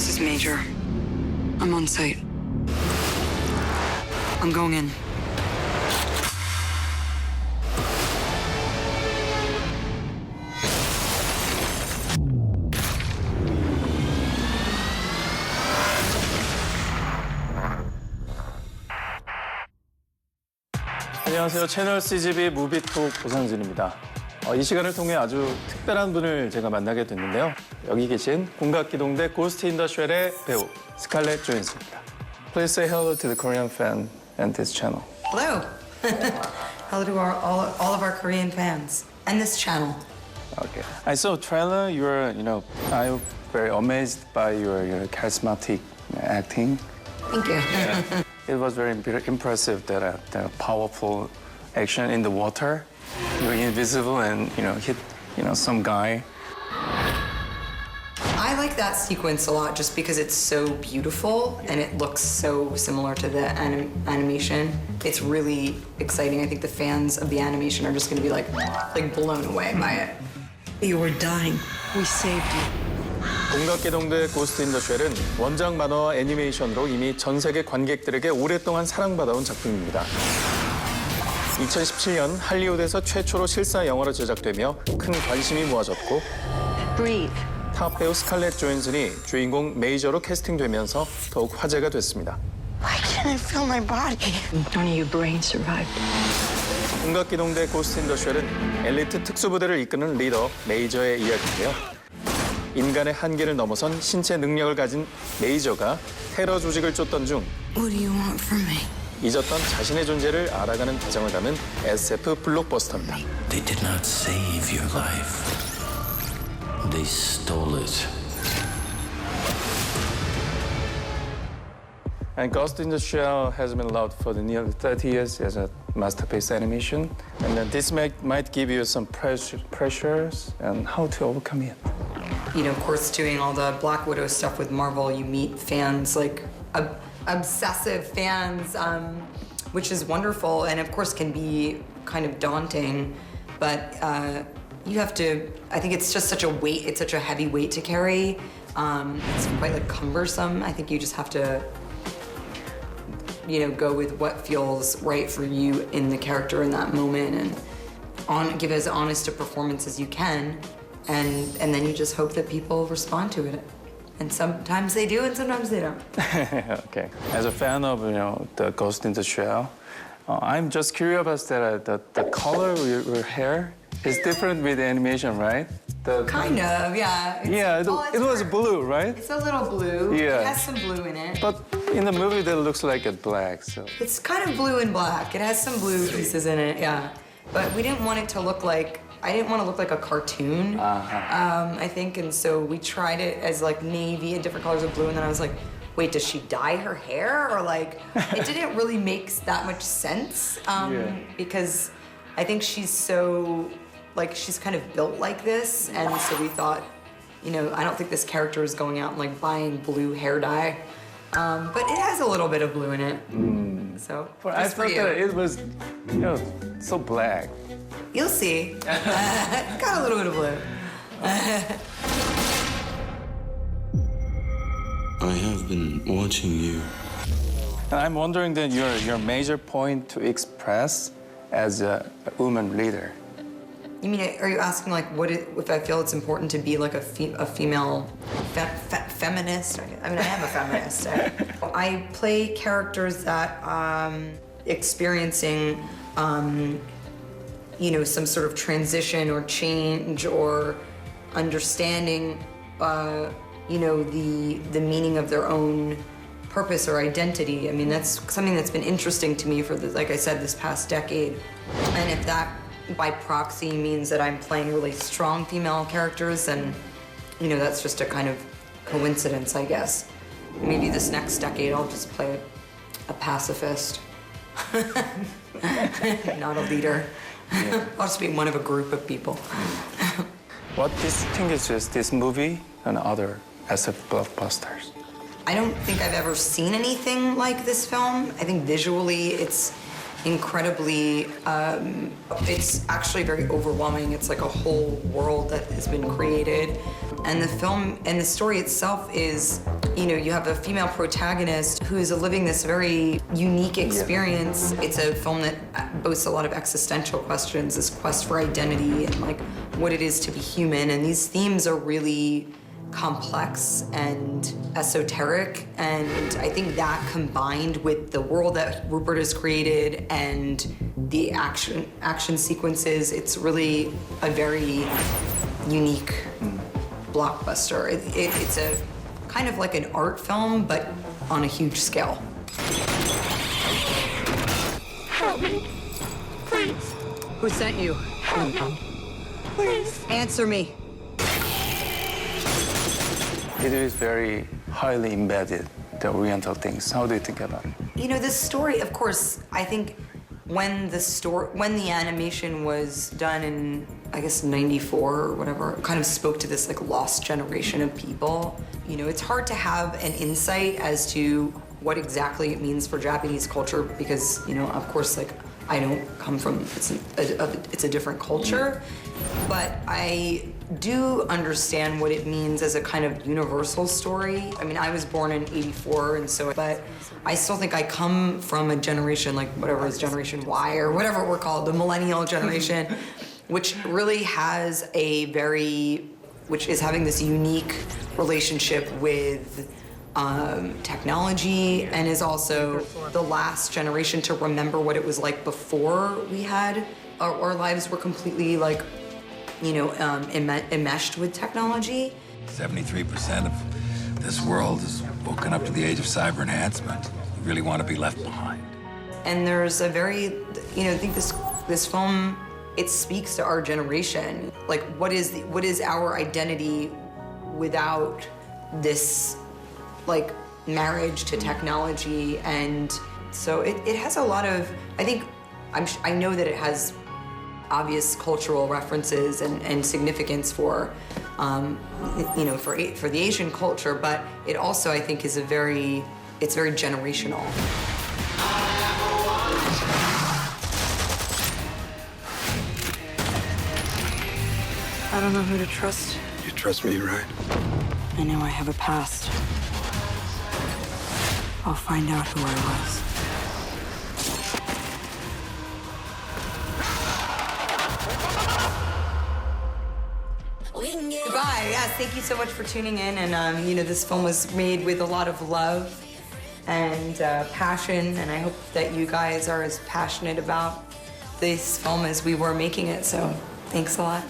This is Major. I'm on site. I'm going in. 안녕하세요. 채널 CGV 무비톡 오상진입니다. 이 시간을 통해 아주 특별한 분을 제가 만나게 됐는데요. 여기 계신 공각기동대 고스트 인 더 쉘의 배우 스칼렛.요한슨입니다. Please say hello to the Korean fan and this channel. Hello. Hello to all of our Korean fans and this channel. Okay. I saw trailer. I'm very amazed by your charismatic acting. Thank you. It was very impressive that powerful action in the water. You're invisible and hit some guy. I like that sequence a lot just because it's so beautiful and it looks so similar to the animation. It's really exciting. I think the fans of the animation are just going to be like blown away by it. You were dying. We saved you. 공각기동대 고스트 인 더 쉘은 원작 만화와 애니메이션으로 이미 전 세계 관객들에게 오랫동안 사랑받아온 작품입니다. 2017년 할리우드에서 최초로 실사 영화로 제작되며 큰 관심이 모아졌고 탑 배우 스칼렛.요한슨이 주인공 메이저로 캐스팅되면서 더욱 화제가 됐습니다. Why can't I feel my body? Only your brain survived. 공각기동대 고스트 인 더 쉘은 엘리트 특수부대를 이끄는 리더 메이저의 이야기인데요. 인간의 한계를 넘어선 신체 능력을 가진 메이저가 테러 조직을 쫓던 중 What do you want from me? 잊었던 자신의 존재를 알아가는 과정을 담은 SF 블록버스터입니다. They did not save your life. They stole it. And Ghost in the Shell has been loved for the nearly 30 years as a masterpiece animation. And then this might give you some pressures and how to overcome it. Of course, doing all the Black Widow stuff with Marvel, you meet fans, obsessive fans, which is wonderful and, of course, can be kind of daunting. But you have to, I think it's just such a weight, it's such a heavy weight to carry. It's quite, cumbersome. I think you just have to, go with what feels right for you in the character in that moment and give as honest a performance as you can. And then you just hope that people respond to it. And sometimes they do, and sometimes they don't. Okay. As a fan of the Ghost in the Shell, I'm just curious about the color of your hair is different with the animation, right? Kind of, yeah. It was blue, right? It's a little blue. Yeah. It has some blue in it. But in the movie, that looks like a black. So It's kind of blue and black. It has some blue pieces in it, yeah. But we didn't want it to look like. I didn't want to look like a cartoon, I think, and so we tried it as navy and different colors of blue, and then I was like, wait, does she dye her hair? Or it didn't really make that much sense because I think she's so, she's kind of built like this, and so we thought, I don't think this character is going out and buying blue hair dye, but it has a little bit of blue in it, so I thought that it was, so black. You'll see. Got a little bit of blue. I have been watching you. And I'm wondering that your major point to express as a woman leader. You mean, are you asking if I feel it's important to be a female feminist? I mean, I am a feminist. I play characters that experiencing some sort of transition or change or understanding, the meaning of their own purpose or identity. I mean, that's something that's been interesting to me for, like I said, this past decade. And if that, by proxy, means that I'm playing really strong female characters, then, that's just a kind of coincidence, I guess. Maybe this next decade I'll just play a pacifist, not a leader. I'll just be one of a group of people. What distinguishes this movie and other SF blockbusters? I don't think I've ever seen anything like this film. I think visually it's incredibly, it's actually very overwhelming. It's like a whole world that has been created. And the film and the story itself is, you know, you have a female protagonist who's living this very unique experience. It's a film that boasts a lot of existential questions, this quest for identity and like what it is to be human. And these themes are really complex and esoteric, and I think that combined with the world that Rupert has created and the action sequences, it's really a very unique blockbuster. It's a kind of like an art film, but on a huge scale. Help me. Please. Who sent you? Help me. Please. Answer me. It is very highly embedded, the Oriental things. How do you think about it? You know, the story, of course, I think when the animation was done in, I guess, 94 or whatever, it kind of spoke to this like lost generation of people. You know, it's hard to have an insight as to what exactly it means for Japanese culture because, you know, of course, like, I don't come from, it's a different culture, but I do understand what it means as a kind of universal story. I mean, I was born in 84, and so, but I still think I come from a generation, like whatever is Generation Y or whatever we're called, the millennial generation, which really has which is having this unique relationship with technology and is also the last generation to remember what it was like before we had, our lives were completely like, you know, enmeshed with technology. 73% of this world is woken up to the age of cyber enhancement. You really want to be left behind. And there's a very, you know, I think this film, it speaks to our generation. Like, what is our identity without this, like, marriage to technology? And so it has a lot of, I know that it has obvious cultural references and significance for, you know, for the Asian culture, but it also, I think, is it's very generational. I don't know who to trust. You trust me, right? I know I have a past. I'll find out who I was. Goodbye. Yes, thank you so much for tuning in. And you know, this film was made with a lot of love and passion, and I hope that you guys are as passionate about this film as we were making it. So, thanks a lot.